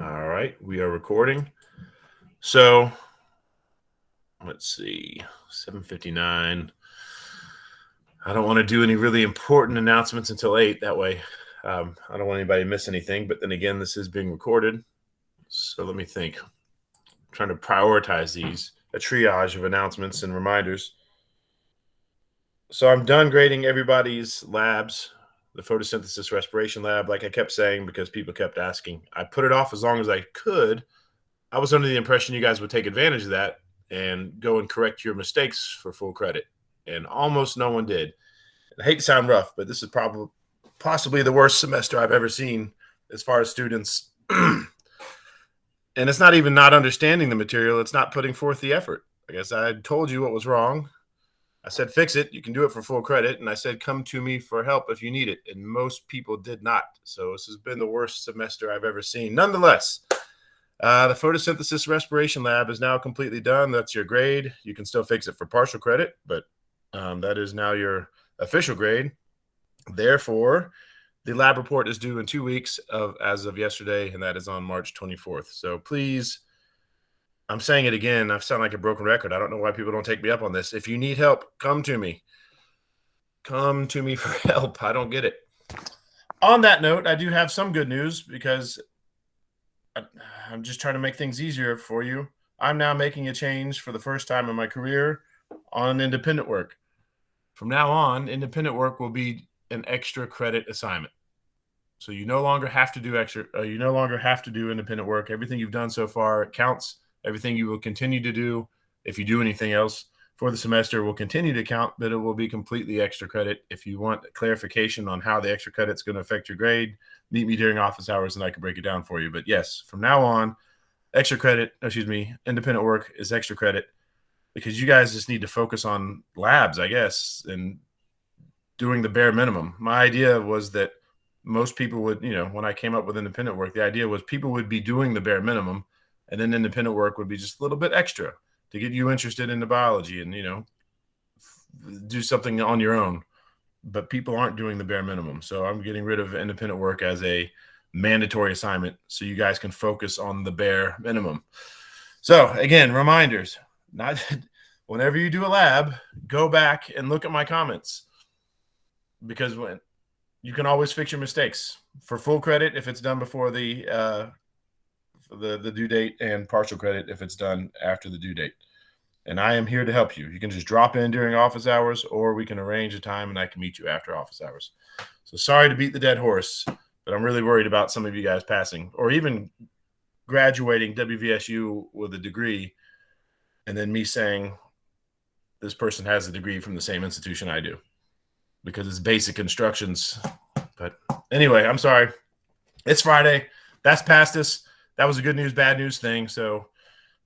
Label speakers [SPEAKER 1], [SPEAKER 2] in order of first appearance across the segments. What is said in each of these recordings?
[SPEAKER 1] All right, we are recording. So let's see, 7:59. I don't want to do any really important announcements until 8. That way, I don't want anybody to miss anything. But then again, this is being recorded. So let me think. I'm trying to prioritize these, a triage of announcements and reminders. So I'm done grading everybody's labs, the photosynthesis respiration lab, like I kept saying, because people kept asking. I put it off as long as I could. I was under the impression you guys would take advantage of that and go and correct your mistakes for full credit. And almost no one did. I hate to sound rough, but this is possibly the worst semester I've ever seen as far as students. And it's not even not understanding the material. It's not putting forth the effort. I guess I told you what was wrong. I said, fix it. You can do it for full credit. And I said, come to me for help if you need it. And most people did not. So this has been the worst semester I've ever seen. Nonetheless, the photosynthesis respiration lab is now completely done. That's your grade. You can still fix it for partial credit, but that is now your official grade. Therefore, the lab report is due in 2 weeks as of yesterday, and that is on March 24th. So please, I'm saying it again. I sound like a broken record. I don't know why people don't take me up on this. If you need help, come to me. Come to me for help. I don't get it. On that note, I do have some good news because I'm just trying to make things easier for you. I'm now making a change for the first time in my career on independent work. From now on, independent work will be an extra credit assignment. So you no longer have to do independent work. Everything you've done so far counts. Everything you will continue to do, if you do anything else for the semester, will continue to count, but it will be completely extra credit. If you want clarification on how the extra credit is going to affect your grade, meet me during office hours and I can break it down for you. But yes, from now on, independent work is extra credit because you guys just need to focus on labs, I guess, and doing the bare minimum. My idea was that most people would, when I came up with independent work, the idea was people would be doing the bare minimum, and then independent work would be just a little bit extra to get you interested in the biology and, do something on your own. But people aren't doing the bare minimum. So I'm getting rid of independent work as a mandatory assignment so you guys can focus on the bare minimum. So again, reminders, whenever you do a lab, go back and look at my comments because you can always fix your mistakes for full credit if it's done before the due date, and partial credit if it's done after the due date. And I am here to help you. You can just drop in during office hours, or we can arrange a time and I can meet you after office hours. So sorry to beat the dead horse, but I'm really worried about some of you guys passing or even graduating WVSU with a degree and then me saying this person has a degree from the same institution I do because it's basic instructions. But anyway, I'm sorry. It's Friday. That's past us. That was a good news, bad news thing. So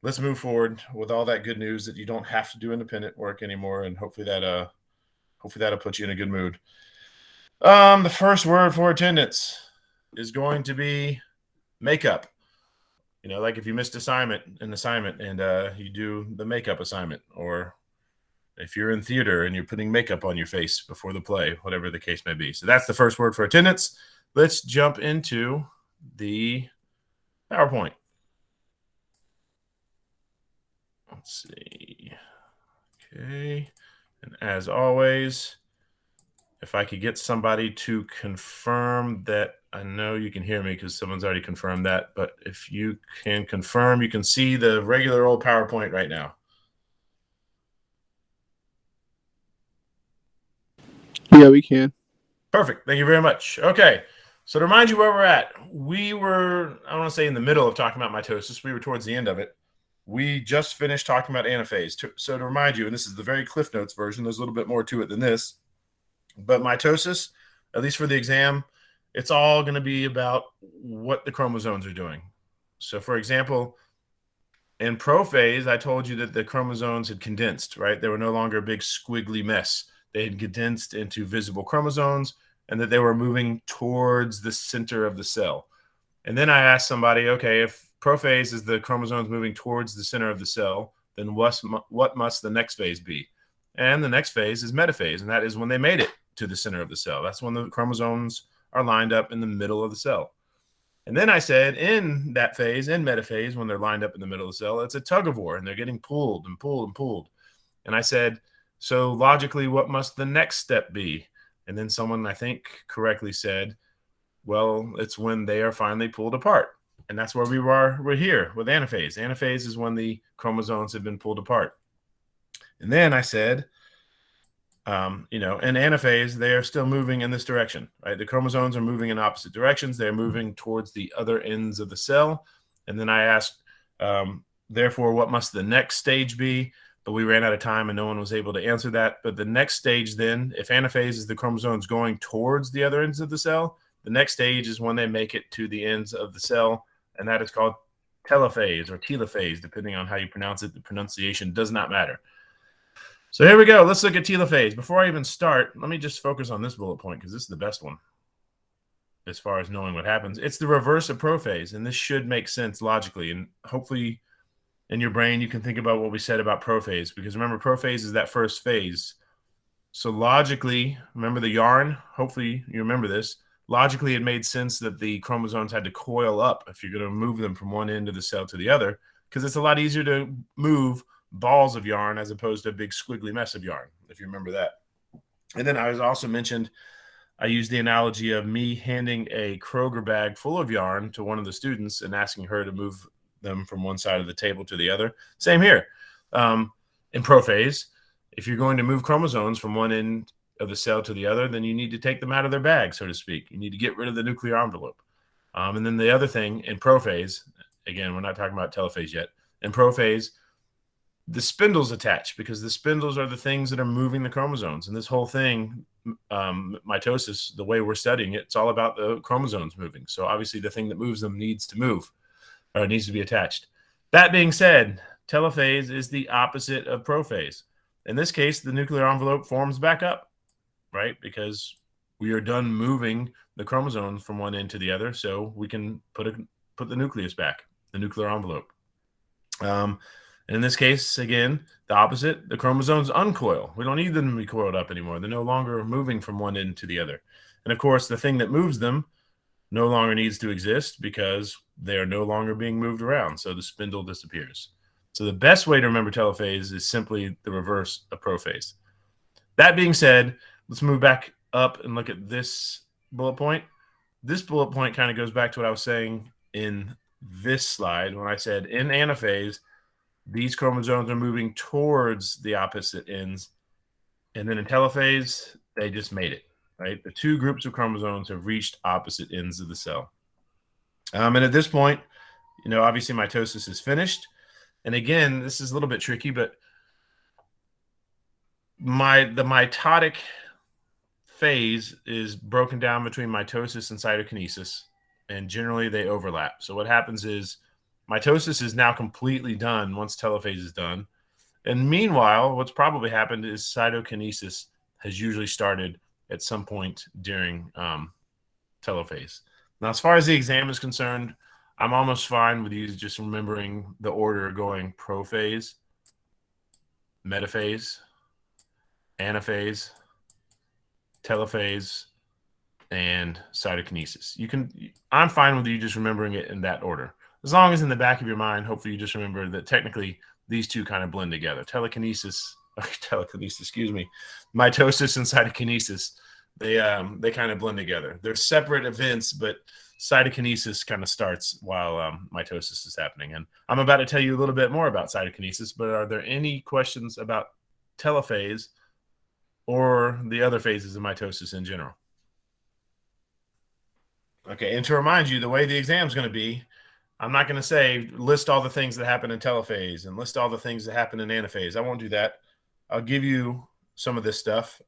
[SPEAKER 1] let's move forward with all that good news that you don't have to do independent work anymore. And hopefully that'll put you in a good mood. The first word for attendance is going to be makeup. Like if you missed an assignment and you do the makeup assignment, or if you're in theater and you're putting makeup on your face before the play, whatever the case may be. So that's the first word for attendance. Let's jump into the PowerPoint. Let's see. Okay. And as always, if I could get somebody to confirm that, I know you can hear me because someone's already confirmed that, but if you can confirm, you can see the regular old PowerPoint right now.
[SPEAKER 2] Yeah, we can.
[SPEAKER 1] Perfect. Thank you very much. Okay. So to remind you where we're at, we were, I don't want to say in the middle of talking about mitosis. We were towards the end of it. We just finished talking about anaphase. So to remind you, and this is the very Cliff Notes version, there's a little bit more to it than this, but mitosis, at least for the exam, it's all going to be about what the chromosomes are doing. So for example, in prophase, I told you that the chromosomes had condensed, right? They were no longer a big squiggly mess. They had condensed into visible chromosomes and that they were moving towards the center of the cell. And then I asked somebody, okay, if prophase is the chromosomes moving towards the center of the cell, then what must the next phase be? And the next phase is metaphase, and that is when they made it to the center of the cell. That's when the chromosomes are lined up in the middle of the cell. And then I said in that phase, in metaphase, when they're lined up in the middle of the cell, it's a tug of war and they're getting pulled and pulled and pulled. And I said, so logically, what must the next step be? And then someone, I think, correctly said, well, it's when they are finally pulled apart. And that's where we're here with anaphase. Anaphase is when the chromosomes have been pulled apart. And then I said, in anaphase, they are still moving in this direction, right? The chromosomes are moving in opposite directions. They're moving towards the other ends of the cell. And then I asked, therefore, what must the next stage be? But we ran out of time and no one was able to answer that. But the next stage then, if anaphase is the chromosomes going towards the other ends of the cell, the next stage is when they make it to the ends of the cell. And that is called telophase or telophase, depending on how you pronounce it. The pronunciation does not matter. So here we go. Let's look at telophase. Before I even start, let me just focus on this bullet point because this is the best one as far as knowing what happens. It's the reverse of prophase, and this should make sense logically. And hopefully in your brain you can think about what we said about prophase, because remember, prophase is that first phase. So logically, remember the yarn? Hopefully you remember this. Logically, it made sense that the chromosomes had to coil up if you're going to move them from one end of the cell to the other, because it's a lot easier to move balls of yarn as opposed to a big squiggly mess of yarn, if you remember that. And then I was also mentioned, I used the analogy of me handing a Kroger bag full of yarn to one of the students and asking her to move them from one side of the table to the other. Same here. In prophase, if you're going to move chromosomes from one end of the cell to the other, then you need to take them out of their bag, so to speak. You need to get rid of the nuclear envelope. And then the other thing in prophase, again, we're not talking about telophase yet. In prophase, the spindles attach, because the spindles are the things that are moving the chromosomes. And this whole thing, mitosis, the way we're studying it, it's all about the chromosomes moving. So obviously the thing that moves them needs to move, or it needs to be attached. That being said, telophase is the opposite of prophase. In this case, the nuclear envelope forms back up, right? Because we are done moving the chromosomes from one end to the other, so we can put the nucleus back, the nuclear envelope. And in this case, again, the opposite, the chromosomes uncoil. We don't need them to be coiled up anymore. They're no longer moving from one end to the other. And of course, the thing that moves them no longer needs to exist because they are no longer being moved around. So the spindle disappears. So the best way to remember telophase is simply the reverse of prophase. That being said, let's move back up and look at this bullet point. This bullet point kind of goes back to what I was saying in this slide when I said in anaphase, these chromosomes are moving towards the opposite ends. And then in telophase, they just made it, right? The two groups of chromosomes have reached opposite ends of the cell. And at this point, obviously mitosis is finished. And again, this is a little bit tricky, but the mitotic phase is broken down between mitosis and cytokinesis, and generally they overlap. So what happens is mitosis is now completely done once telophase is done. And meanwhile, what's probably happened is cytokinesis has usually started at some point during telophase. Now, as far as the exam is concerned, I'm almost fine with you just remembering the order going prophase, metaphase, anaphase, telophase, and cytokinesis. I'm fine with you just remembering it in that order. As long as in the back of your mind, hopefully you just remember that technically these two kind of blend together. Mitosis and cytokinesis, they kind of blend together. They're separate events, but cytokinesis kind of starts while mitosis is happening. And I'm about to tell you a little bit more about cytokinesis, but are there any questions about telophase or the other phases of mitosis in general? Okay, and to remind you, the way the exam is going to be, I'm not going to say list all the things that happen in telophase and list all the things that happen in anaphase. I won't do that. I'll give you some of this stuff.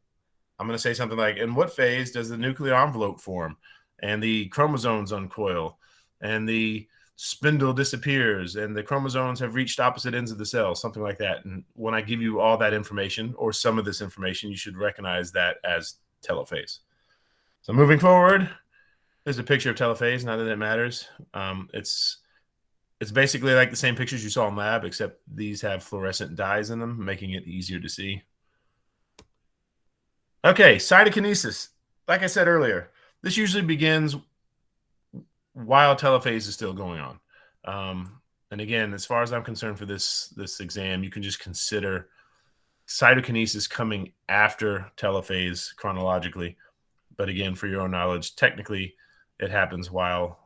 [SPEAKER 1] I'm going to say something like, in what phase does the nuclear envelope form and the chromosomes uncoil and the spindle disappears and the chromosomes have reached opposite ends of the cell, something like that. And when I give you all that information or some of this information, you should recognize that as telophase. So moving forward, there's a picture of telophase. Not that it matters. It's basically like the same pictures you saw in lab, except these have fluorescent dyes in them, making it easier to see. Okay, cytokinesis. Like I said earlier, this usually begins while telophase is still going on. And again, as far as I'm concerned for this exam, you can just consider cytokinesis coming after telophase chronologically. But again, for your own knowledge, technically it happens while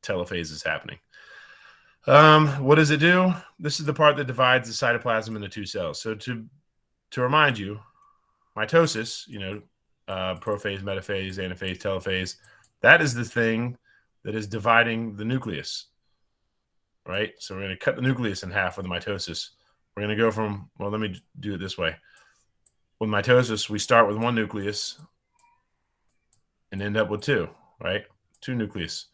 [SPEAKER 1] telophase is happening. What does it do? This is the part that divides the cytoplasm into two cells. So to remind you, mitosis, prophase, metaphase, anaphase, telophase, that is the thing that is dividing the nucleus, right? So we're going to cut the nucleus in half with mitosis. We're going to go from, well, let me do it this way. With mitosis, we start with one nucleus and end up with two, right? Two nucleus.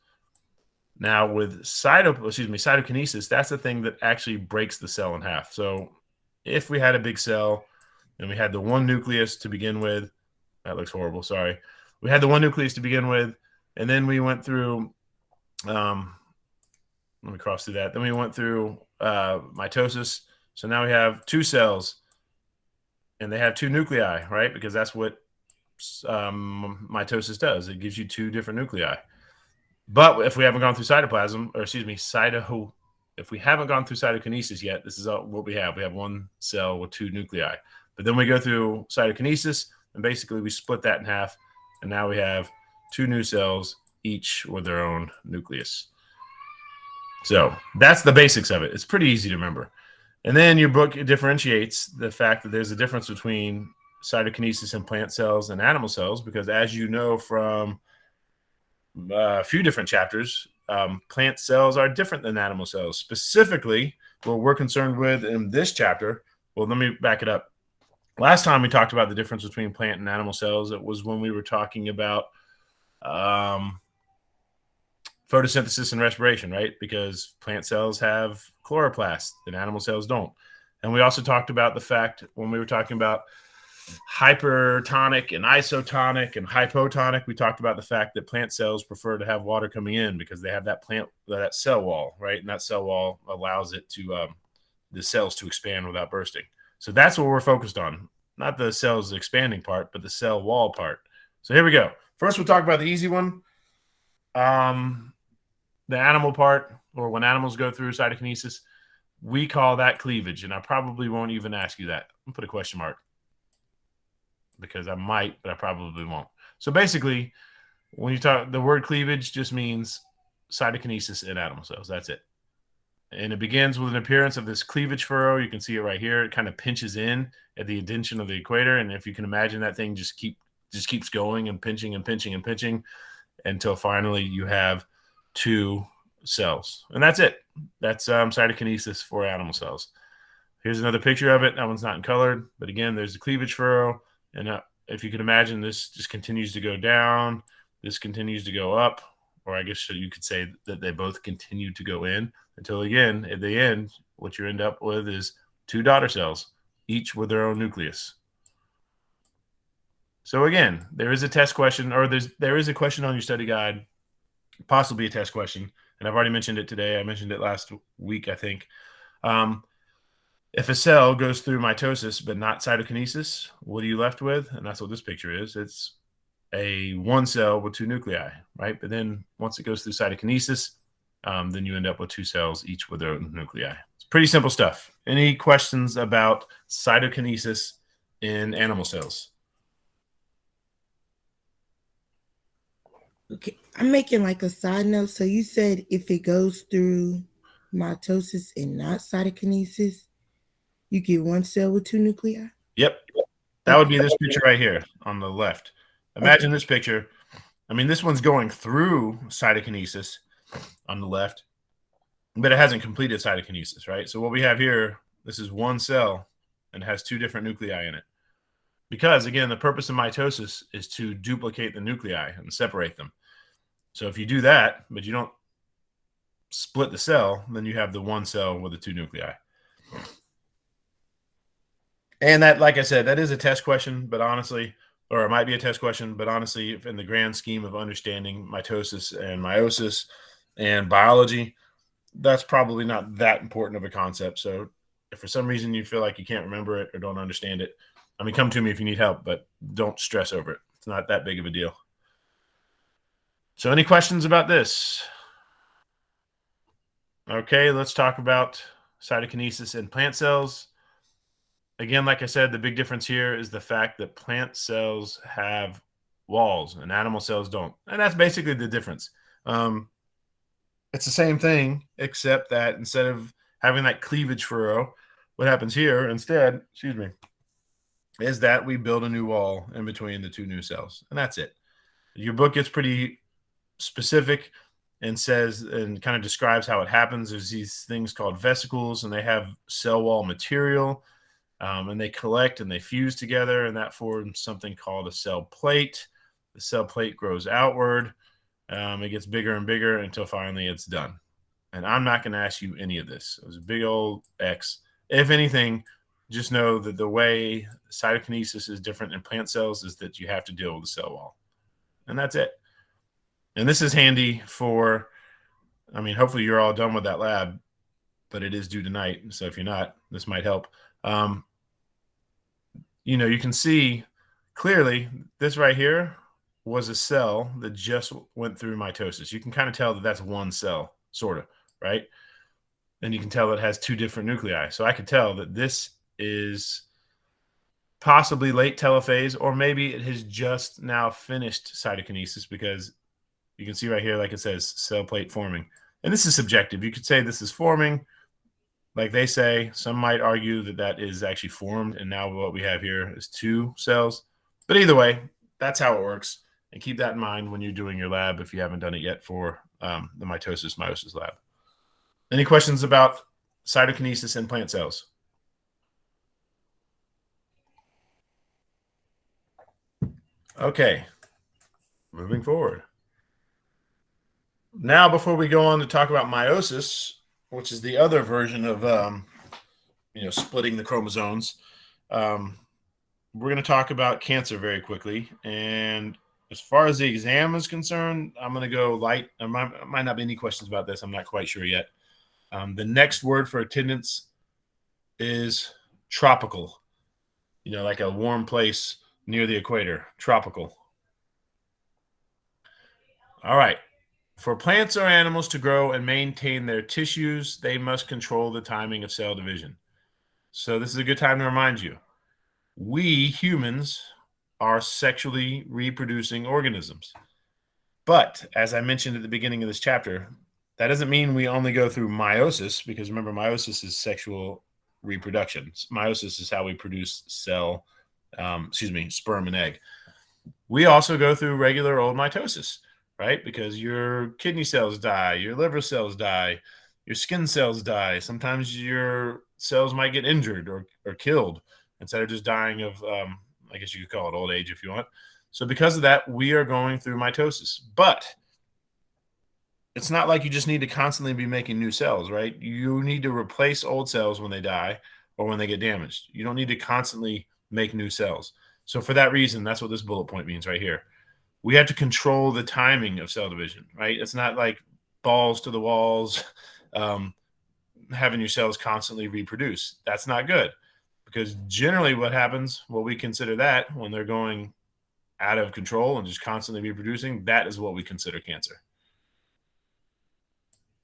[SPEAKER 1] Now with cytokinesis, that's the thing that actually breaks the cell in half. So if we had a big cell and we had the one nucleus to begin with, that looks horrible, sorry. We had the one nucleus to begin with, and then we went through, let me cross through that. Then we went through mitosis. So now we have two cells, and they have two nuclei, right? Because that's what mitosis does. It gives you two different nuclei. But if we haven't gone through cytoplasm, or excuse me, if we haven't gone through cytokinesis yet, this is what we have. We have one cell with two nuclei. But then we go through cytokinesis, and basically we split that in half, and now we have two new cells, each with their own nucleus. So that's the basics of it. It's pretty easy to remember. And then your book differentiates the fact that there's a difference between cytokinesis in plant cells and animal cells, because as you know from a few different chapters, plant cells are different than animal cells. Specifically, what we're concerned with in this chapter, well, let me back it up. Last time we talked about the difference between plant and animal cells, it was when we were talking about photosynthesis and respiration, right? Because plant cells have chloroplasts and animal cells don't. And we also talked about the fact when we were talking about hypertonic and isotonic and hypotonic, we talked about the fact that plant cells prefer to have water coming in because they have that cell wall, right? And that cell wall allows it to the cells to expand without bursting. So that's what we're focused on, not the cells expanding part, but the cell wall part. So here we go. First, we'll talk about the easy one, the animal part, or when animals go through cytokinesis. We call that cleavage, and I probably won't even ask you that. I'll put a question mark because I might, but I probably won't. So basically, when you talk, the word cleavage just means cytokinesis in animal cells. That's it. And it begins with an appearance of this cleavage furrow. You can see it right here. It kind of pinches in at the indentation of the equator. And if you can imagine, that thing just keeps going and pinching and pinching and pinching until finally you have two cells. And that's it. That's cytokinesis for animal cells. Here's another picture of it. That one's not in colored. But again, there's the cleavage furrow. And if you can imagine, this just continues to go down. This continues to go up. Or I guess you could say that they both continue to go in until, again, at the end, what you end up with is two daughter cells, each with their own nucleus. So again, there is a test question, or there is a question on your study guide, possibly a test question, and I've already mentioned it today. I mentioned it last week, I think. If a cell goes through mitosis but not cytokinesis, what are you left with? And that's what this picture is. It's a one cell with two nuclei, right? But then once it goes through cytokinesis, then you end up with two cells, each with their own nuclei. It's pretty simple stuff. Any questions about cytokinesis in animal cells?
[SPEAKER 3] Okay, I'm making like a side note. So you said if it goes through mitosis and not cytokinesis, you get one cell with two nuclei?
[SPEAKER 1] Yep. That would be this picture right here on the left. Imagine this picture. I mean, this one's going through cytokinesis on the left, but it hasn't completed cytokinesis, right? So what we have here, this is one cell and has two different nuclei in it. Because, again, the purpose of mitosis is to duplicate the nuclei and separate them. So if you do that, but you don't split the cell, then you have the one cell with the two nuclei. And that, like I said, that is a test question, but honestly, or it might be a test question, but honestly, in the grand scheme of understanding mitosis and meiosis and biology, that's probably not that important of a concept. So if for some reason you feel like you can't remember it or don't understand it, I mean, come to me if you need help, but don't stress over it. It's not that big of a deal. So any questions about this? Okay, let's talk about cytokinesis in plant cells. Again, like I said, the big difference here is the fact that plant cells have walls and animal cells don't. And that's basically the difference. It's the same thing, except that instead of having that cleavage furrow, what happens here instead, is that we build a new wall in between the two new cells. And that's it. Your book gets pretty specific and says and kind of describes how it happens. There's these things called vesicles, and they have cell wall material, and they collect and they fuse together, and that forms something called a cell plate. The cell plate grows outward. It gets bigger and bigger until finally it's done. And I'm not going to ask you any of this. It was a big old X. If anything, just know that the way cytokinesis is different in plant cells is that you have to deal with the cell wall. And that's it. And this is handy for, hopefully you're all done with that lab, but it is due tonight. So if you're not, this might help. You can see clearly this right here was a cell that just went through mitosis. You can kind of tell that that's one cell, sort of, right? And you can tell it has two different nuclei. So I could tell that this is possibly late telophase, or maybe it has just now finished cytokinesis, because you can see right here, like it says, cell plate forming. And this is subjective. You could say this is forming, like they say. Some might argue that that is actually formed, and now what we have here is two cells. But either way, that's how it works. And keep that in mind when you're doing your lab if you haven't done it yet for the meiosis lab. Any questions about cytokinesis in plant cells? Okay, moving forward. Now, before we go on to talk about meiosis, which is the other version of splitting the chromosomes, we're going to talk about cancer very quickly. And as far as the exam is concerned, I'm going to go light. There might not be any questions about this. I'm not quite sure yet. The next word for attendance is tropical. Like a warm place near the equator. Tropical. All right. For plants or animals to grow and maintain their tissues, they must control the timing of cell division. So this is a good time to remind you. We humans are sexually reproducing organisms. But as I mentioned at the beginning of this chapter, that doesn't mean we only go through meiosis, because remember, meiosis is sexual reproduction. Meiosis is how we produce sperm and egg. We also go through regular old mitosis, right? Because your kidney cells die, your liver cells die, your skin cells die. Sometimes your cells might get injured or killed instead of just dying of, I guess you could call it old age if you want. So because of that, we are going through mitosis. But it's not like you just need to constantly be making new cells, right? You need to replace old cells when they die or when they get damaged. You don't need to constantly make new cells. So for that reason, that's what this bullet point means right here. We have to control the timing of cell division, right? It's not like balls to the walls, having your cells constantly reproduce. That's not good, because generally what happens, well, we consider that when they're going out of control and just constantly reproducing, that is what we consider cancer.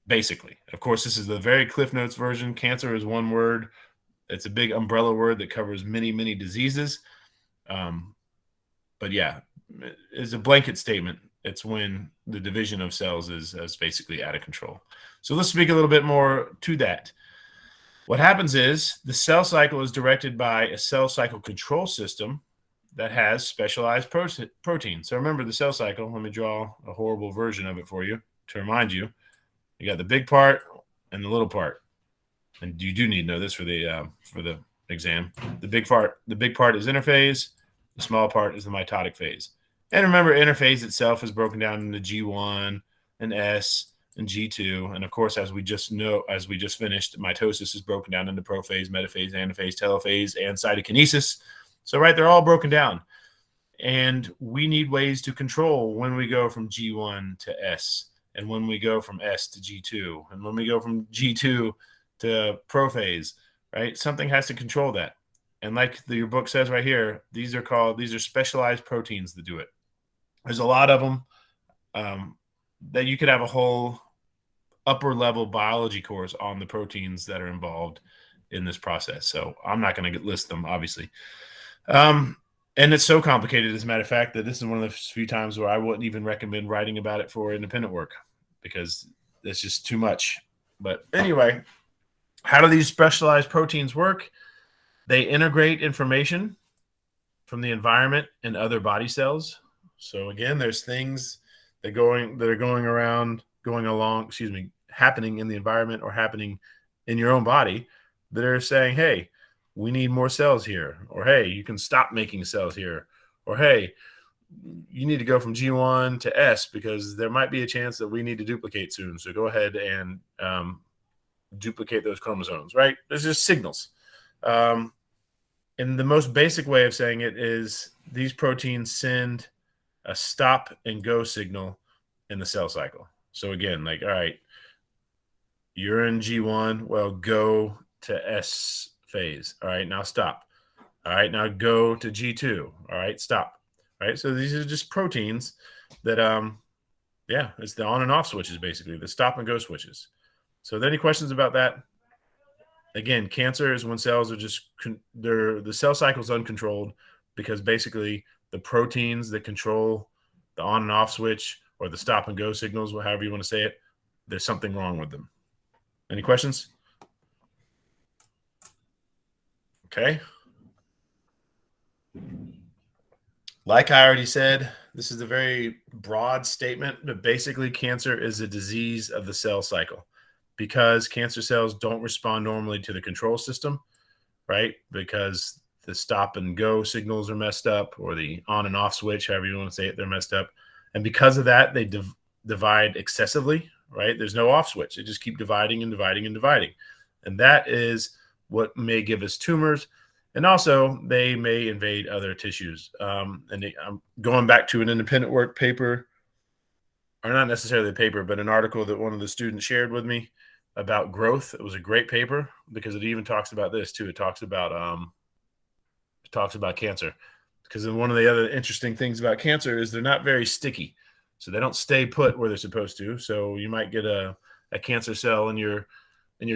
[SPEAKER 1] Basically. Of course, this is the very Cliff Notes version. Cancer is one word. It's a big umbrella word that covers many, many diseases. But yeah, it's a blanket statement. It's when the division of cells is basically out of control. So let's speak a little bit more to that. What happens is the cell cycle is directed by a cell cycle control system that has specialized proteins. So remember the cell cycle. Let me draw a horrible version of it for you to remind you. You got the big part and the little part. And you do need to know this for the exam. The big part is interphase. The small part is the mitotic phase. And remember, interphase itself is broken down into G1 and S and G2. And of course, as we just finished, mitosis is broken down into prophase, metaphase, anaphase, telophase, and cytokinesis. So right, they're all broken down. And we need ways to control when we go from G1 to S, and when we go from S to G2, and when we go from G2 to prophase, right? Something has to control that. And like your book says right here, these are specialized proteins that do it. There's a lot of them. that you could have a whole upper level biology course on the proteins that are involved in this process. So I'm not going to list them, obviously. And it's so complicated, as a matter of fact, that this is one of the few times where I wouldn't even recommend writing about it for independent work because it's just too much. But anyway, how do these specialized proteins work? They integrate information from the environment and other body cells. So again, there's things that happening in the environment or happening in your own body that are saying, hey, we need more cells here, or hey, you can stop making cells here, or hey, you need to go from G1 to S because there might be a chance that we need to duplicate soon. So go ahead and duplicate those chromosomes, right? There's just signals. And the most basic way of saying it is these proteins send a stop and go signal in the cell cycle. So again, like, all right, you're in G1, well, go to S phase. All right, now stop. All right, now go to G2. All right, stop. All right, so these are just proteins that, it's the on and off switches, basically, the stop and go switches. So, are there any questions about that? Again, cancer is when cells are the cell cycle is uncontrolled because basically the proteins that control the on and off switch or the stop and go signals, however you want to say it, there's something wrong with them. Any questions? Okay. Like I already said, this is a very broad statement, but basically cancer is a disease of the cell cycle because cancer cells don't respond normally to the control system, right? Because the stop and go signals are messed up or the on and off switch, however you want to say it, they're messed up. And because of that, they divide excessively, right? There's no off switch. They just keep dividing and dividing and dividing. And that is what may give us tumors. And also, they may invade other tissues. I'm going back to an independent work paper, or not necessarily a paper, but an article that one of the students shared with me about growth. It was a great paper because it even talks about this too. It talks about cancer. Because one of the other interesting things about cancer is they're not very sticky, so they don't stay put where they're supposed to. So you might get a cancer cell in your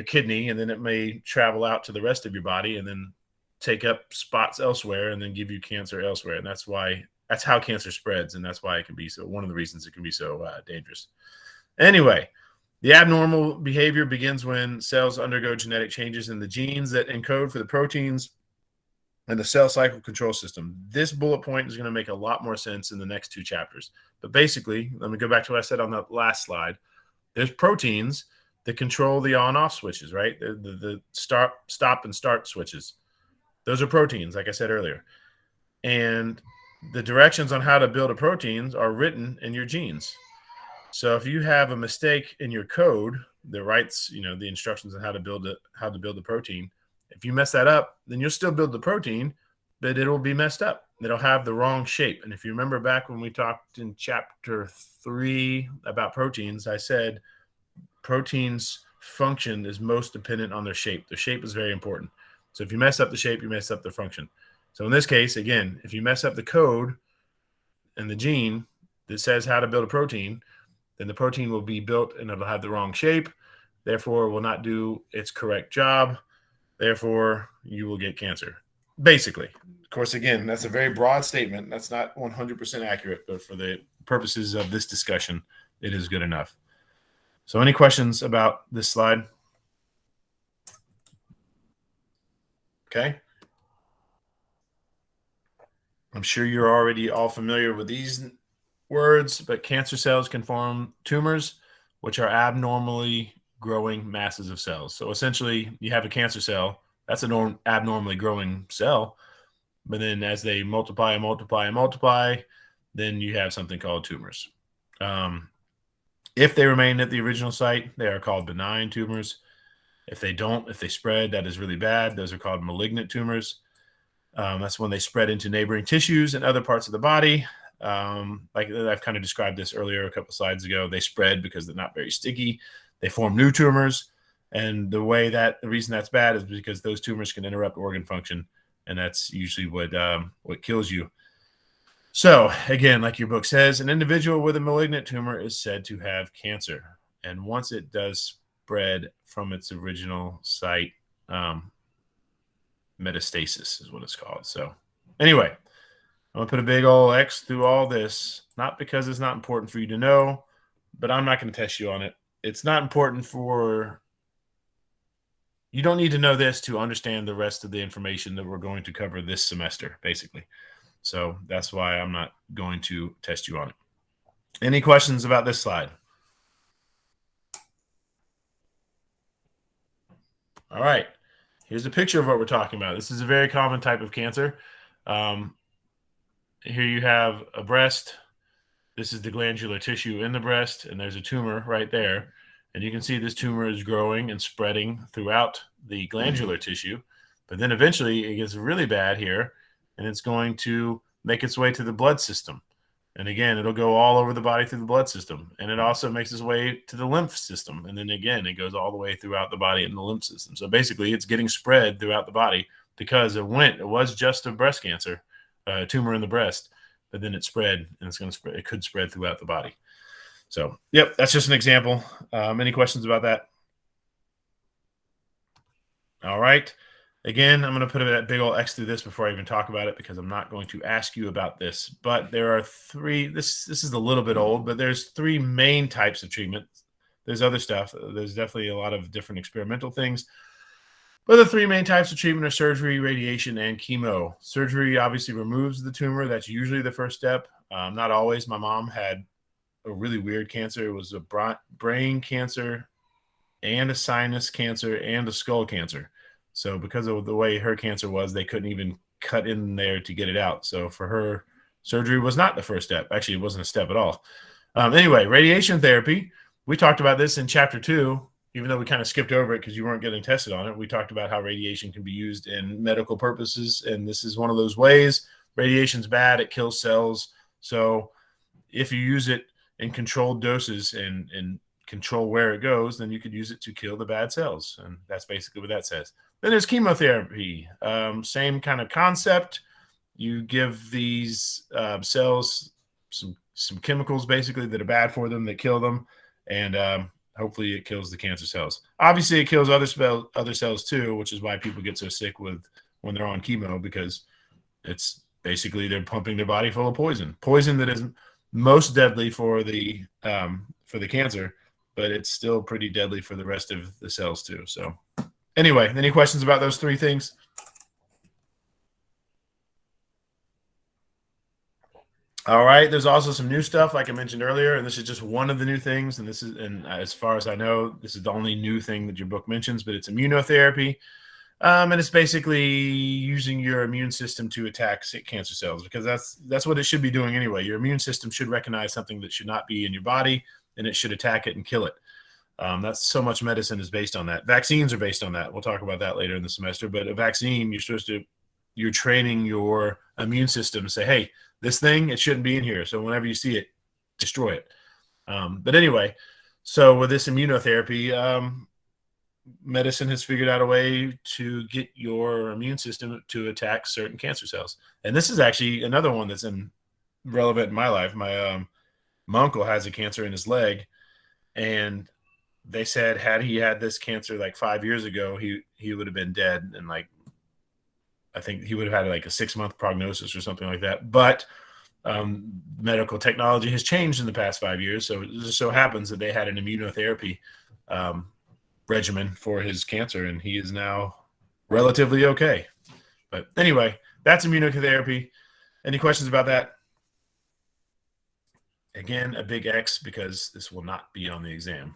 [SPEAKER 1] kidney, and then it may travel out to the rest of your body, and then take up spots elsewhere and then give you cancer elsewhere. And that's how cancer spreads. And that's why it can be one of the reasons it can be so dangerous. Anyway, the abnormal behavior begins when cells undergo genetic changes in the genes that encode for the proteins and the cell cycle control system. This bullet point is going to make a lot more sense in the next two chapters. But basically, let me go back to what I said on the last slide. There's proteins that control the on-off switches, right? The stop and start switches. Those are proteins, like I said earlier. And the directions on how to build a protein are written in your genes. So if you have a mistake in your code that writes, the instructions on how to build the protein, if you mess that up, then you'll still build the protein, but it'll be messed up. It'll have the wrong shape. And if you remember back when we talked in chapter 3 about proteins, I said proteins' function is most dependent on their shape. The shape is very important. So if you mess up the shape, you mess up the function. So in this case, again, if you mess up the code and the gene that says how to build a protein, then the protein will be built and it'll have the wrong shape. Therefore, it will not do its correct job. Therefore, you will get cancer. Basically. Of course, again, that's a very broad statement. That's not 100% accurate, but for the purposes of this discussion, it is good enough. So any questions about this slide? Okay. I'm sure you're already all familiar with these words, but cancer cells can form tumors, which are abnormally growing masses of cells. So essentially, you have a cancer cell. That's an abnormally growing cell. But then as they multiply and multiply and multiply, then you have something called tumors. If they remain at the original site, they are called benign tumors. If they don't, if they spread, that is really bad. Those are called malignant tumors. That's when they spread into neighboring tissues and other parts of the body. Like I've kind of described this earlier a couple of slides ago. They spread because they're not very sticky. They form new tumors. And the reason that's bad is because those tumors can interrupt organ function. And that's usually what kills you. So again, like your book says, an individual with a malignant tumor is said to have cancer. And once it does spread from its original site, metastasis is what it's called. So anyway, I'm going to put a big old X through all this, not because it's not important for you to know, but I'm not going to test you on it. It's not important for you. Don't need to know this to understand the rest of the information that we're going to cover this semester, basically. So that's why I'm not going to test you on it. Any questions about this slide? All right. Here's a picture of what we're talking about. This is a very common type of cancer. Here you have a breast. This is the glandular tissue in the breast, and there's a tumor right there. And you can see this tumor is growing and spreading throughout the glandular tissue. But then eventually it gets really bad here, and it's going to make its way to the blood system. And again, it'll go all over the body through the blood system. And it also makes its way to the lymph system. And then again, it goes all the way throughout the body in the lymph system. So basically, it's getting spread throughout the body because it was just a breast cancer, tumor in the breast, but then it spread, and it's going to spread. It could spread throughout the body. So, yep, that's just an example. Any questions about that? All right. Again, I'm going to put that big old X through this before I even talk about it because I'm not going to ask you about this. But there are three. This is a little bit old, but there's three main types of treatment. There's other stuff. There's definitely a lot of different experimental things. But the three main types of treatment are surgery, radiation, and chemo. Surgery obviously removes the tumor. That's usually the first step. Not always. My mom had a really weird cancer. It was a brain cancer and a sinus cancer and a skull cancer. So because of the way her cancer was, they couldn't even cut in there to get it out. So for her, surgery was not the first step. Actually, it wasn't a step at all. Anyway, radiation therapy. We talked about this in chapter 2, even though we kind of skipped over it because you weren't getting tested on it. We talked about how radiation can be used in medical purposes, and this is one of those ways. Radiation's bad. It kills cells. So if you use it in controlled doses and control where it goes, then you could use it to kill the bad cells. And that's basically what that says. Then there's chemotherapy. Same kind of concept. You give these cells some chemicals basically that are bad for them, that kill them, and hopefully it kills the cancer cells. Obviously, it kills other cells too, which is why people get so sick when they're on chemo, because it's basically they're pumping their body full of poison that is most deadly for the cancer, but it's still pretty deadly for the rest of the cells too. So anyway, any questions about those three things? All right. There's also some new stuff, like I mentioned earlier, and this is just one of the new things. And as far as I know, this is the only new thing that your book mentions, but it's immunotherapy. And it's basically using your immune system to attack cancer cells, because that's what it should be doing anyway. Your immune system should recognize something that should not be in your body, and it should attack it and kill it. That's so much medicine is based on that. Vaccines are based on that. We'll talk about that later in the semester. But a vaccine, you're training your immune system to say, hey, this thing, it shouldn't be in here. So whenever you see it, destroy it. But anyway, so with this immunotherapy, medicine has figured out a way to get your immune system to attack certain cancer cells. And this is actually another one that's relevant in my life. My uncle has a cancer in his leg, and they said had he had this cancer like 5 years ago, he would have been dead. And I think he would have had like a 6-month prognosis or something like that. But medical technology has changed in the past 5 years. So it just so happens that they had an immunotherapy regimen for his cancer, and he is now relatively okay. But anyway, that's immunotherapy. Any questions about that? Again, a big X, because this will not be on the exam.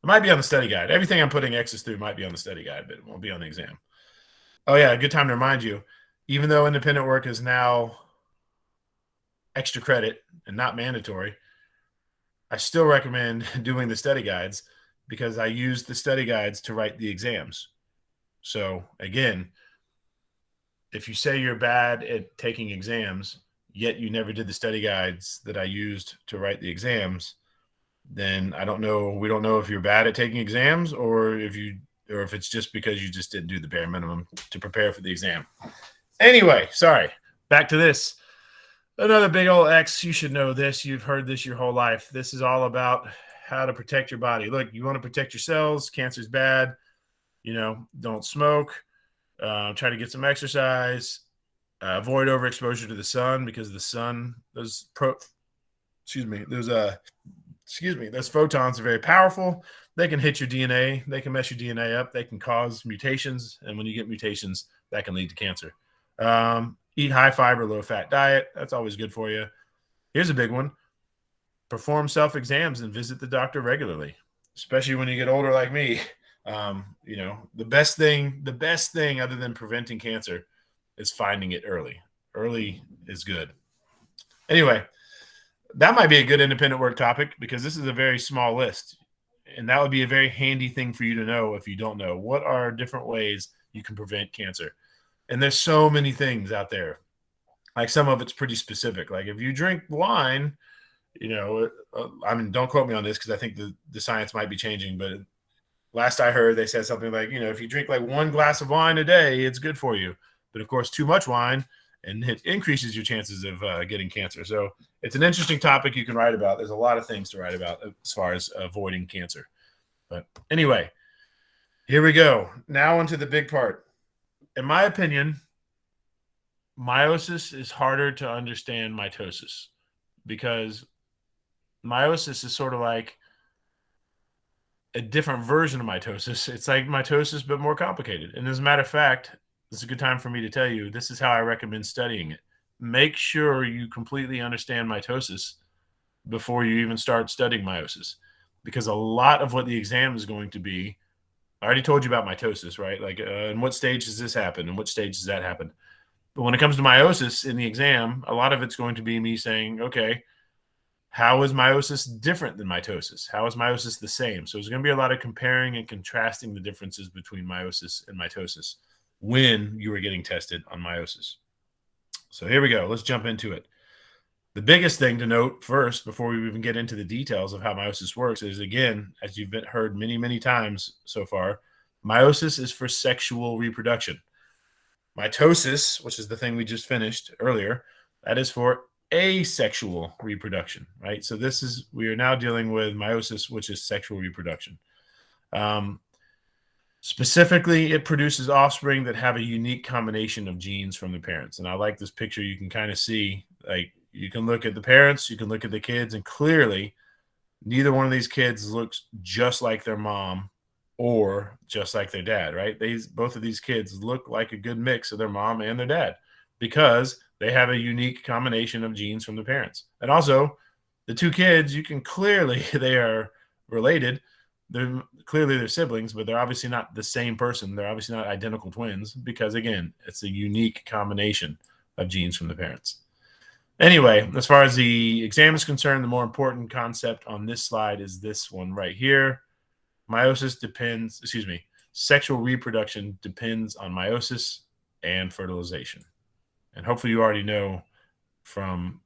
[SPEAKER 1] It might be on the study guide. Everything I'm putting X's through might be on the study guide, but it won't be on the exam. Oh yeah, a good time to remind you, even though independent work is now extra credit and not mandatory, I still recommend doing the study guides, because I use the study guides to write the exams. So again, if you say you're bad at taking exams, yet you never did the study guides that I used to write the exams, then I don't know. We don't know if you're bad at taking exams, or if it's just because you just didn't do the bare minimum to prepare for the exam. Anyway, sorry. Back to this. Another big old X. You should know this. You've heard this your whole life. This is all about how to protect your body. Look, you want to protect your cells. Cancer's bad. Don't smoke. Try to get some exercise. Avoid overexposure to the sun, because the sun, those photons are very powerful. They can hit your DNA. They can mess your DNA up. They can cause mutations. And when you get mutations, that can lead to cancer. Eat high fiber, low fat diet. That's always good for you. Here's a big one. Perform self-exams and visit the doctor regularly, especially when you get older like me. The best thing other than preventing cancer is finding it early. Early is good. Anyway, that might be a good independent work topic, because this is a very small list. And that would be a very handy thing for you to know if you don't know. What are different ways you can prevent cancer? And there's so many things out there. Like, some of it's pretty specific. Like, if you drink wine, don't quote me on this, because I think the science might be changing. But last I heard, they said something like, if you drink like 1 glass of wine a day, it's good for you. But of course, too much wine, and it increases your chances of getting cancer. So it's an interesting topic you can write about. There's a lot of things to write about as far as avoiding cancer. But anyway, here we go. Now onto the big part. In my opinion, meiosis is harder to understand mitosis, because meiosis is sort of like a different version of mitosis. It's like mitosis, but more complicated. And as a matter of fact, this is a good time for me to tell you, this is how I recommend studying it. Make sure you completely understand mitosis before you even start studying meiosis, because a lot of what the exam is going to be, I already told you about mitosis, right? Like, in what stage does this happen? And what stage does that happen? But when it comes to meiosis in the exam, a lot of it's going to be me saying, okay, how is meiosis different than mitosis? How is meiosis the same? So there's going to be a lot of comparing and contrasting the differences between meiosis and mitosis when you are getting tested on meiosis. So here we go. Let's jump into it. The biggest thing to note first, before we even get into the details of how meiosis works, is, again, as you've heard many, many times so far, meiosis is for sexual reproduction. Mitosis, which is the thing we just finished earlier, that is for asexual reproduction, right? So we are now dealing with meiosis, which is sexual reproduction. Specifically, it produces offspring that have a unique combination of genes from the parents. And I like this picture. You can kind of see, like, you can look at the parents, you can look at the kids, and clearly neither one of these kids looks just like their mom or just like their dad, right? Both of these kids look like a good mix of their mom and their dad, because they have a unique combination of genes from the parents. And also, the two kids, you can clearly, they are related. They're siblings, but they're obviously not the same person. They're obviously not identical twins, because, again, it's a unique combination of genes from the parents. Anyway, as far as the exam is concerned, the more important concept on this slide is this one right here. Sexual reproduction depends on meiosis and fertilization. And hopefully you already know from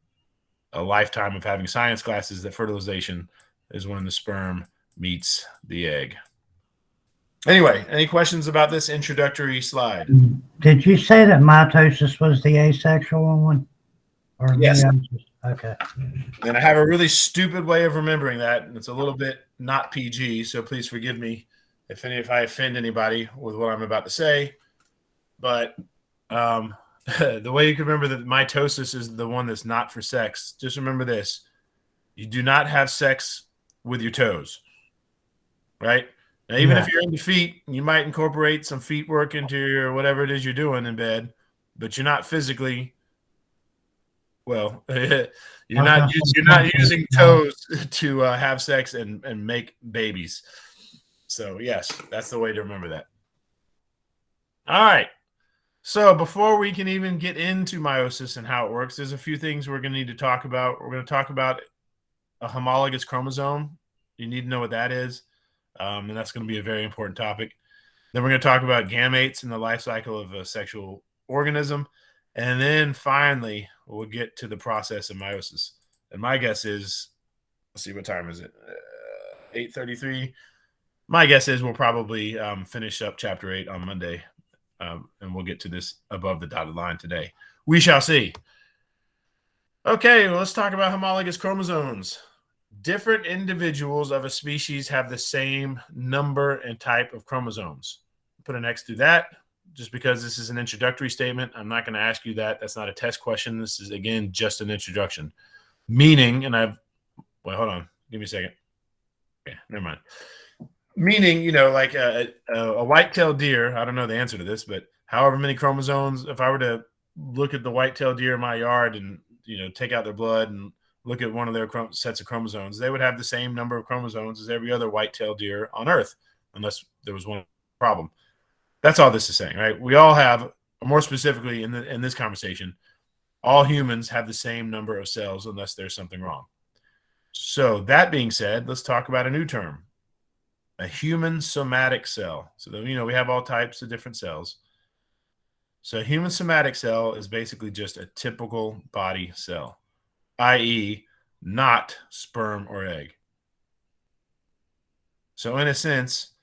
[SPEAKER 1] a lifetime of having science classes that fertilization is when the sperm meets the egg. Anyway, any questions about this introductory slide?
[SPEAKER 4] Did you say that mitosis was the asexual one? Or
[SPEAKER 1] yes.
[SPEAKER 4] Meiosis? Okay.
[SPEAKER 1] And I have a really stupid way of remembering that, and it's a little bit not PG, so please forgive me if I offend anybody with what I'm about to say. But the way you can remember that mitosis is the one that's not for sex, just remember this. You do not have sex with your toes, right? Now, even if you're into feet, you might incorporate some feet work into your whatever it is you're doing in bed, but you're not physically, you're not using toes to have sex and make babies. So, yes, that's the way to remember that. All right. So before we can even get into meiosis and how it works, there's a few things we're going to need to talk about. We're going to talk about a homologous chromosome. You need to know what that is. And that's going to be a very important topic. Then we're going to talk about gametes and the life cycle of a sexual organism. And then finally, we'll get to the process of meiosis. And my guess is, let's see, what time is it? 8:33. My guess is we'll probably finish up chapter 8 on Monday. And we'll get to this above the dotted line today. We shall see. Okay, well, let's talk about homologous chromosomes. Different individuals of a species have the same number and type of chromosomes. Put an X through that. Just because this is an introductory statement, I'm not going to ask you that. That's not a test question. This is, again, just an introduction. Meaning, well, hold on. Give me a second. Okay, never mind. Meaning, like a white-tailed deer, I don't know the answer to this, but however many chromosomes, if I were to look at the white-tailed deer in my yard and, take out their blood and look at one of their sets of chromosomes, they would have the same number of chromosomes as every other white-tailed deer on Earth, unless there was one problem. That's all this is saying, right? We all have, more specifically in this conversation, all humans have the same number of cells unless there's something wrong. So that being said, let's talk about a new term, a human somatic cell. So, we have all types of different cells. So a human somatic cell is basically just a typical body cell, i.e., not sperm or egg. So in a sense,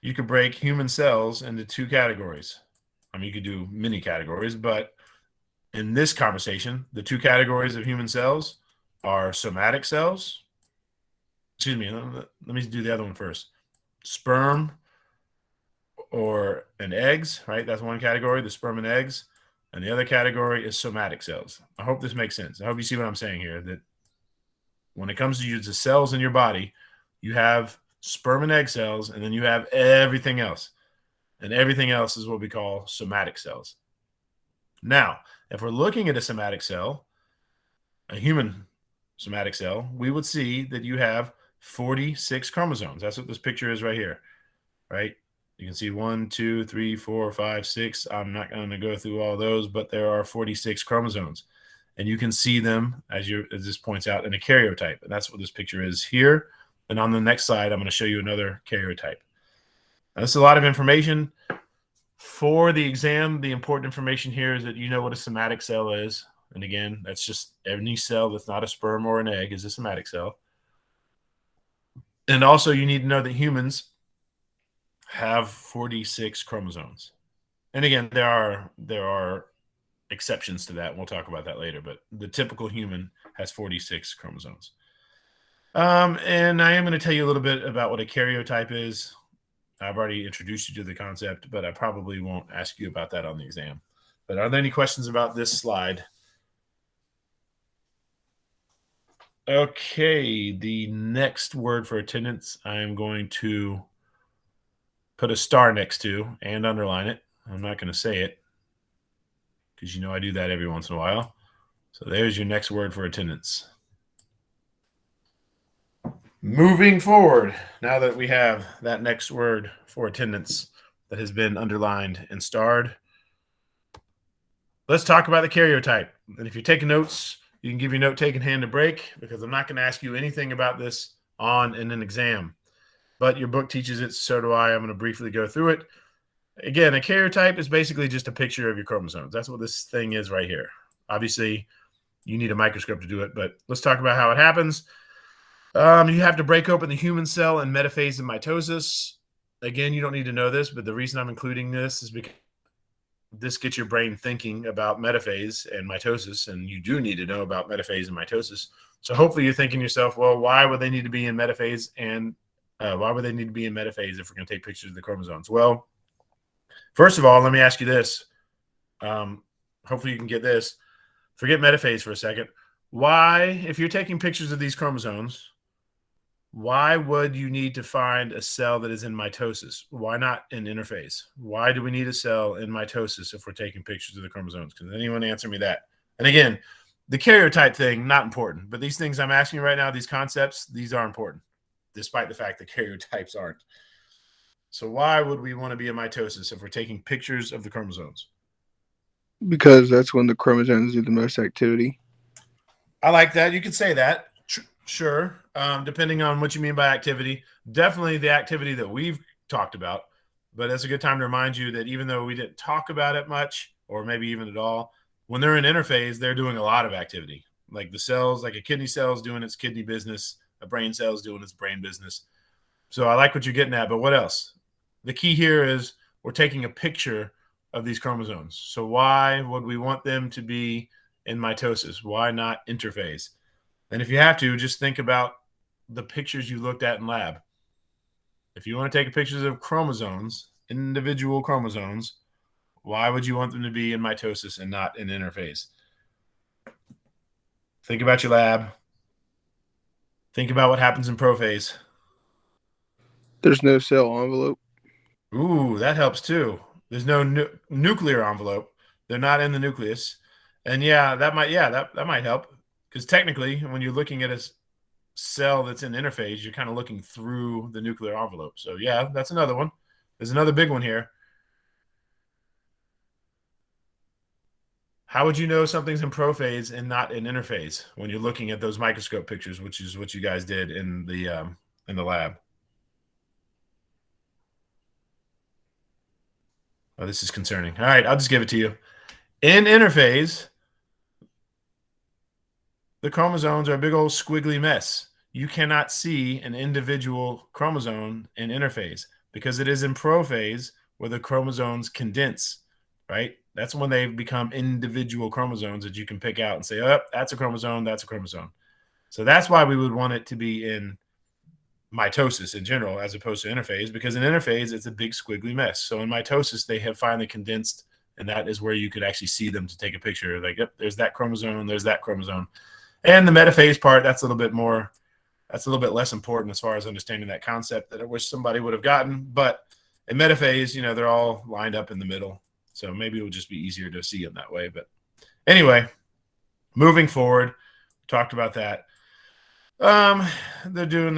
[SPEAKER 1] you could break human cells into two categories. You could do many categories, but in this conversation, the two categories of human cells are somatic cells. Excuse me, let me do the other one first. Sperm and eggs, right? That's one category, the sperm and eggs. And the other category is somatic cells. I hope this makes sense. I hope you see what I'm saying here, that when it comes to the cells in your body, you have sperm and egg cells, and then you have everything else. And everything else is what we call somatic cells. Now, if we're looking at a somatic cell, a human somatic cell, we would see that you have 46 chromosomes. That's what this picture is right here, right? You can see 1, 2, 3, 4, 5, 6. I'm not going to go through all those, but there are 46 chromosomes. And you can see them, as this points out, in a karyotype. And that's what this picture is here. And on the next slide, I'm going to show you another karyotype. Now, this is a lot of information. For the exam, the important information here is that you know what a somatic cell is. And again, that's just any cell that's not a sperm or an egg is a somatic cell. And also, you need to know that humans have 46 chromosomes. And again, there are exceptions to that. We'll talk about that later, but the typical human has 46 chromosomes. And I am going to tell you a little bit about what a karyotype is. I've already introduced you to the concept, but I probably won't ask you about that on the exam. But are there any questions about this slide? Okay, the next word for attendance, I'm going to put a star next to and underline it. I'm not going to say it because I do that every once in a while. So there's your next word for attendance. Moving forward, now that we have that next word for attendance that has been underlined and starred, let's talk about the karyotype. And if you're taking notes, you can give your note-taking hand a break because I'm not going to ask you anything about this in an exam. But your book teaches it, so do I. I'm going to briefly go through it. Again, a karyotype is basically just a picture of your chromosomes. That's what this thing is right here. Obviously, you need a microscope to do it, but let's talk about how it happens. You have to break open the human cell in metaphase and mitosis. Again, you don't need to know this, but the reason I'm including this is because this gets your brain thinking about metaphase and mitosis, and you do need to know about metaphase and mitosis. So hopefully you're thinking to yourself, well, why would they need to be in metaphase and why would they need to be in metaphase if we're going to take pictures of the chromosomes? Well, first of all, let me ask you this. Hopefully you can get this. Forget metaphase for a second. Why, if you're taking pictures of these chromosomes, why would you need to find a cell that is in mitosis? Why not in interphase? Why do we need a cell in mitosis if we're taking pictures of the chromosomes? Can anyone answer me that? And again, the karyotype thing, not important. But these things I'm asking you right now, these concepts, these are important, despite the fact that karyotypes aren't. So why would we want to be in mitosis if we're taking pictures of the chromosomes?
[SPEAKER 2] Because that's when the chromosomes do the most activity.
[SPEAKER 1] I like that. You could say that. Sure. Depending on what you mean by activity. Definitely the activity that we've talked about. But it's a good time to remind you that even though we didn't talk about it much, or maybe even at all, when they're in interphase, they're doing a lot of activity. Like the cells, like a kidney cell is doing its kidney business. A brain cell is doing its brain business. So I like what you're getting at, but what else? The key here is we're taking a picture of these chromosomes. So why would we want them to be in mitosis? Why not interphase? And if you have to, just think about the pictures you looked at in lab. If you want to take pictures of chromosomes, individual chromosomes, why would you want them to be in mitosis and not in interphase? Think about your lab. Think about what happens in prophase.
[SPEAKER 2] There's no cell envelope.
[SPEAKER 1] Ooh, that helps too. There's no nuclear envelope. They're not in the nucleus. And yeah, that might help, because technically when you're looking at a cell that's in interphase, you're kind of looking through the nuclear envelope. So yeah, that's another one. There's another big one here. How would you know something's in prophase and not in interphase when you're looking at those microscope pictures, which is what you guys did in the lab? Oh, this is concerning. All right, I'll just give it to you. In interphase, the chromosomes are a big old squiggly mess. You cannot see an individual chromosome in interphase because it is in prophase where the chromosomes condense, right? That's when they become individual chromosomes that you can pick out and say, oh, that's a chromosome, that's a chromosome. So that's why we would want it to be in mitosis in general, as opposed to interphase, because in interphase, it's a big squiggly mess. So in mitosis, they have finally condensed, and that is where you could actually see them to take a picture. Like, yep, there's that chromosome, there's that chromosome. And the metaphase part, that's a little bit less important as far as understanding that concept that I wish somebody would have gotten. But in metaphase, you know, they're all lined up in the middle. So maybe it would just be easier to see them that way. But anyway, moving forward, talked about that. They're doing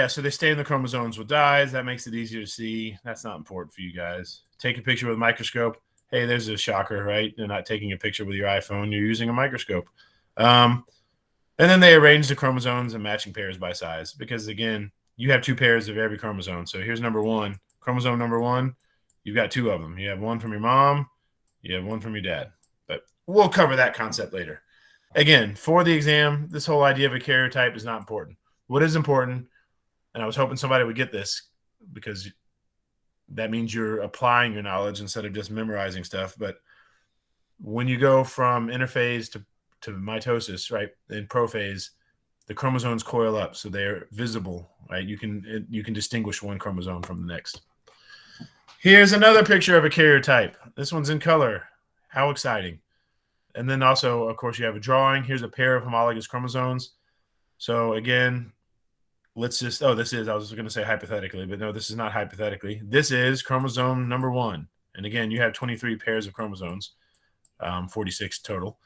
[SPEAKER 1] so they stay in the chromosomes with dyes. That makes it easier to see. That's not important for you guys. Take a picture with a microscope. Hey, there's a shocker, right? You're not taking a picture with your iPhone. You're using a microscope. And then they arrange the chromosomes in matching pairs by size, because again, you have two pairs of every chromosome. So here's number one, chromosome number one. You've got two of them. You have one from your mom. You have one from your dad. But we'll cover that concept later. Again, for the exam, this whole idea of a karyotype is not important. What is important, and I was hoping somebody would get this, because that means you're applying your knowledge instead of just memorizing stuff. But when you go from interphase to mitosis, right, in prophase, the chromosomes coil up, so they're visible, right? You can distinguish one chromosome from the next. Here's another picture of a karyotype. This one's in color. How exciting. And then also, of course, you have a drawing. Here's a pair of homologous chromosomes. So again, let's just, I was going to say hypothetically, but no, this is not hypothetically. This is chromosome number one. And again, you have 23 pairs of chromosomes, 46 total.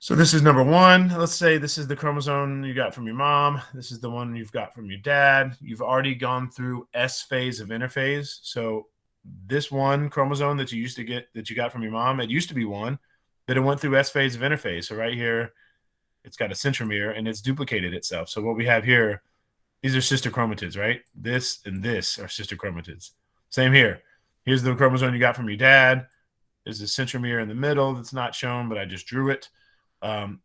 [SPEAKER 1] So this is number one. Let's say this is the chromosome you got from your mom. This is the one you've got from your dad. You've already gone through S phase of interphase. So this one chromosome that you got from your mom, it used to be one, but it went through S phase of interphase. So right here, it's got a centromere and it's duplicated itself. So what we have here, these are sister chromatids, right? This and this are sister chromatids. Same here. Here's the chromosome you got from your dad. There's a centromere in the middle that's not shown, but I just drew it.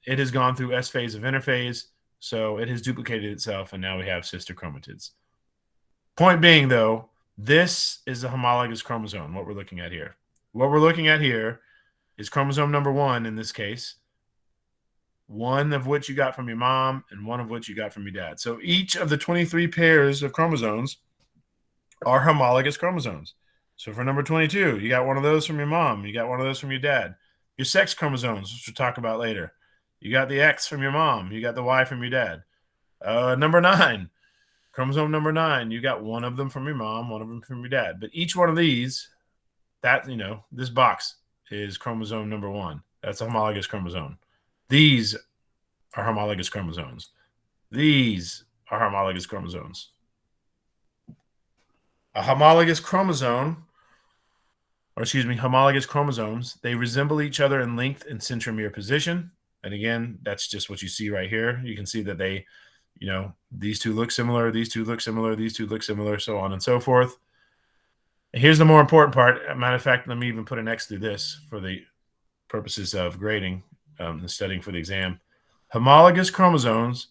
[SPEAKER 1] It has gone through S phase of interphase, so it has duplicated itself, and now we have sister chromatids. Point being, though, this is a homologous chromosome, what we're looking at here. What we're looking at here is chromosome number one in this case, one of which you got from your mom and one of which you got from your dad. So each of the 23 pairs of chromosomes are homologous chromosomes. So for number 22, you got one of those from your mom. You got one of those from your dad. Your sex chromosomes, which we'll talk about later. You got the X from your mom. You got the Y from your dad. Number 9, chromosome number 9. You got one of them from your mom, one of them from your dad. But each one of these, this box is chromosome number 1. That's a homologous chromosome. These are homologous chromosomes. These are homologous chromosomes. A homologous chromosome, homologous chromosomes, they resemble each other in length and centromere position. And again, that's just what you see right here. You can see that they, these two look similar, these two look similar, these two look similar, so on and so forth. And here's the more important part. As a matter of fact, let me even put an X through this for the purposes of grading and studying for the exam. Homologous chromosomes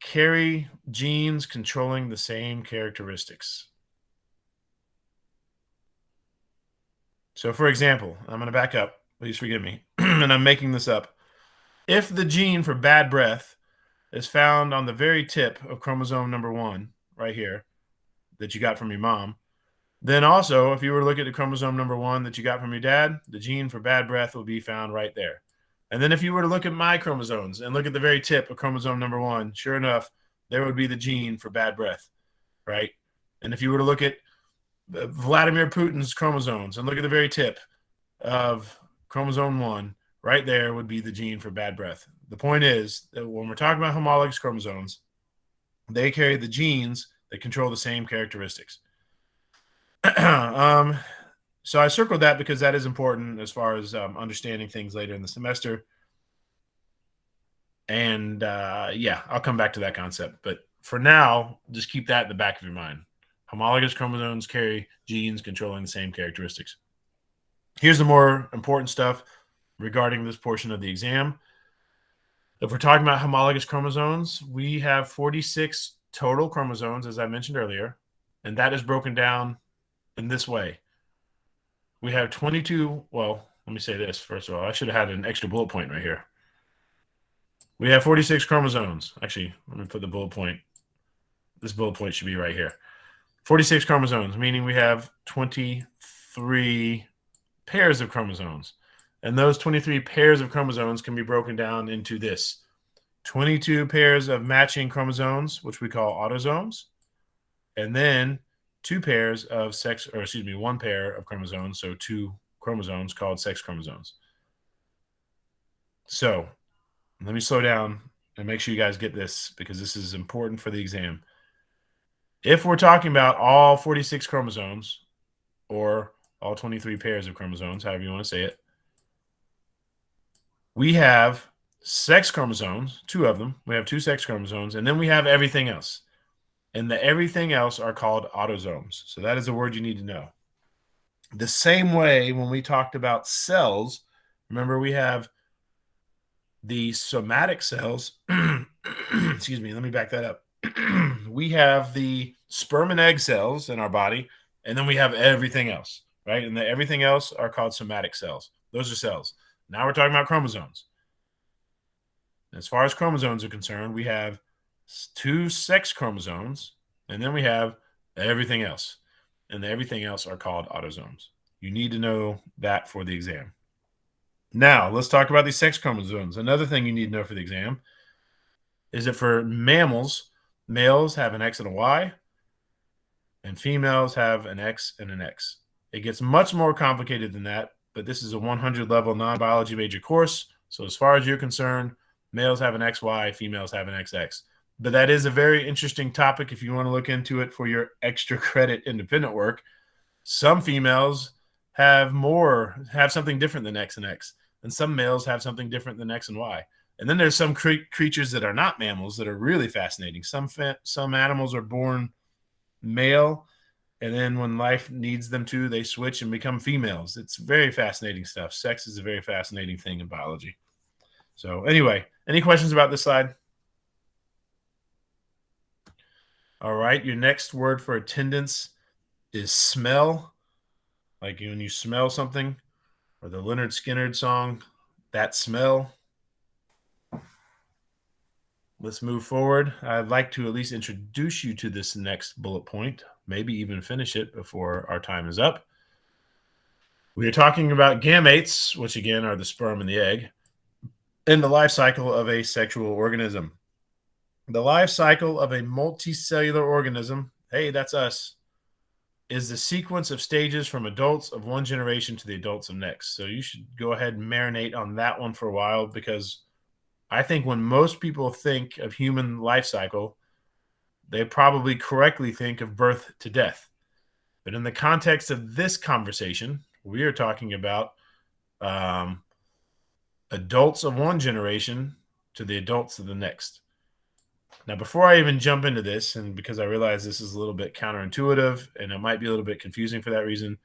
[SPEAKER 1] carry genes controlling the same characteristics. So, for example, I'm going to back up. Please forgive me. and I'm making this up, if the gene for bad breath is found on the very tip of chromosome number 1, right here, that you got from your mom, then also, if you were to look at the chromosome number 1 that you got from your dad, the gene for bad breath will be found right there. And then if you were to look at my chromosomes and look at the very tip of chromosome number 1, sure enough, there would be the gene for bad breath, right? And if you were to look at Vladimir Putin's chromosomes and look at the very tip of chromosome 1, right there would be the gene for bad breath. The point is that when we're talking about homologous chromosomes, they carry the genes that control the same characteristics. So I circled that because that is important as far as understanding things later in the semester. And yeah, I'll come back to that concept. But for now, just keep that in the back of your mind. Homologous chromosomes carry genes controlling the same characteristics. Here's the more important stuff regarding this portion of the exam. If we're talking about homologous chromosomes, we have 46 total chromosomes, as I mentioned earlier, and that is broken down in this way. We have 22, well, let me say this first of all. I should have had an extra bullet point right here. We have 46 chromosomes. Actually, let me put the bullet point. This bullet point should be right here. 46 chromosomes, meaning we have 23 pairs of chromosomes. And those 23 pairs of chromosomes can be broken down into this. 22 pairs of matching chromosomes, which we call autosomes. And then 2 pairs of one pair of chromosomes, so 2 chromosomes called sex chromosomes. So let me slow down and make sure you guys get this because this is important for the exam. If we're talking about all 46 chromosomes or all 23 pairs of chromosomes, however you want to say it, we have sex chromosomes, 2 of them. We have 2 sex chromosomes, and then we have everything else. And the everything else are called autosomes. So that is a word you need to know. The same way when we talked about cells, remember we have the somatic cells. Excuse me, let me back that up. We have the sperm and egg cells in our body, and then we have everything else, right? And the everything else are called somatic cells. Those are cells. Now we're talking about chromosomes. As far as chromosomes are concerned, we have 2 sex chromosomes, and then we have everything else. And the everything else are called autosomes. You need to know that for the exam. Now, let's talk about these sex chromosomes. Another thing you need to know for the exam is that for mammals, males have an X and a Y, and females have an X and an X. It gets much more complicated than that, but this is a 100-level non-biology major course. So as far as you're concerned, males have an XY, females have an XX. But that is a very interesting topic if you want to look into it for your extra credit independent work. Some females have something different than X and X, and some males have something different than X and Y. And then there's some creatures that are not mammals that are really fascinating. Some animals are born male, and then when life needs them to, they switch and become females. It's very fascinating stuff. Sex is a very fascinating thing in biology. So anyway, any questions about this slide? All right, your next word for attendance is smell. Like when you smell something, or the Leonard Skinner song, That Smell. Let's move forward. I'd like to at least introduce you to this next bullet point, maybe even finish it before our time is up. We are talking about gametes, which again are the sperm and the egg, in the life cycle of a sexual organism. The life cycle of a multicellular organism, hey, that's us, is the sequence of stages from adults of one generation to the adults of next. So you should go ahead and marinate on that one for a while, because I think when most people think of human life cycle, they probably correctly think of birth to death. But in the context of this conversation, we are talking about adults of one generation to the adults of the next. Now, before I even jump into this, and because I realize this is a little bit counterintuitive and it might be a little bit confusing for that reason,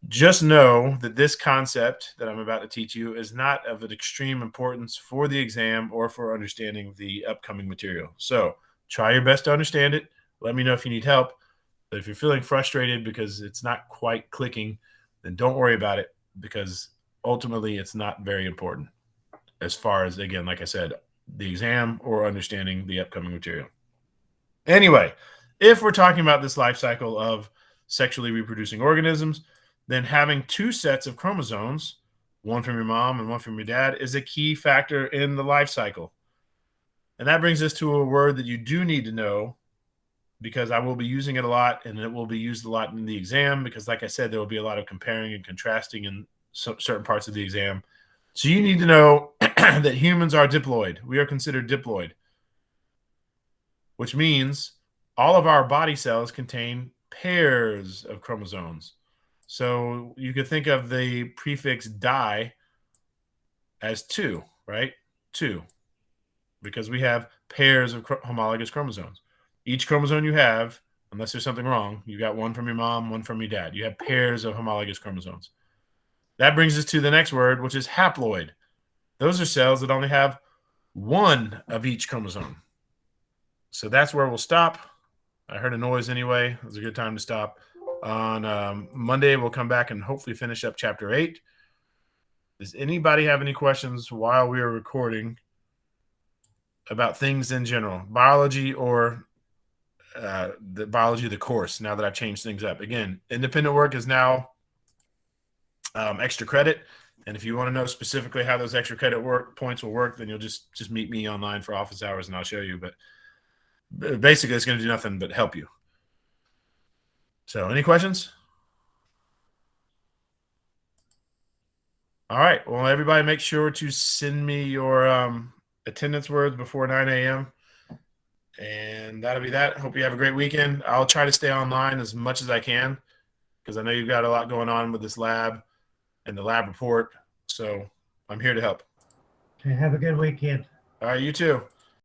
[SPEAKER 1] just know that this concept that I'm about to teach you is not of an extreme importance for the exam or for understanding the upcoming material. So try your best to understand it. Let me know if you need help. But if you're feeling frustrated because it's not quite clicking, then don't worry about it, because ultimately it's not very important as far as, again, like I said, the exam or understanding the upcoming material. Anyway, if we're talking about this life cycle of sexually reproducing organisms, then having two sets of chromosomes, one from your mom and one from your dad, is a key factor in the life cycle. And that brings us to a word that you do need to know, because I will be using it a lot, and it will be used a lot in the exam, because like I said, there will be a lot of comparing and contrasting in certain parts of the exam. So you need to know that humans are diploid. We are considered diploid, which means all of our body cells contain pairs of chromosomes. So you could think of the prefix di as 2, right? 2, because we have pairs of homologous chromosomes. Each chromosome you have, unless there's something wrong, you got one from your mom, one from your dad. You have pairs of homologous chromosomes. That brings us to the next word, which is haploid. Those are cells that only have one of each chromosome. So that's where we'll stop. I heard a noise anyway. It was a good time to stop. On Monday, we'll come back and hopefully finish up chapter 8. Does anybody have any questions while we are recording about things in general, biology or the biology of the course, now that I've changed things up? Again, independent work is now extra credit. And if you want to know specifically how those extra credit points will work, then you'll just meet me online for office hours and I'll show you. But basically, it's going to do nothing but help you. So any questions? All right. Well, everybody make sure to send me your attendance words before 9 a.m. And that'll be that. Hope you have a great weekend. I'll try to stay online as much as I can, because I know you've got a lot going on with this lab and the lab report. So I'm here to help.
[SPEAKER 4] Okay, have a good weekend.
[SPEAKER 1] All right, you too.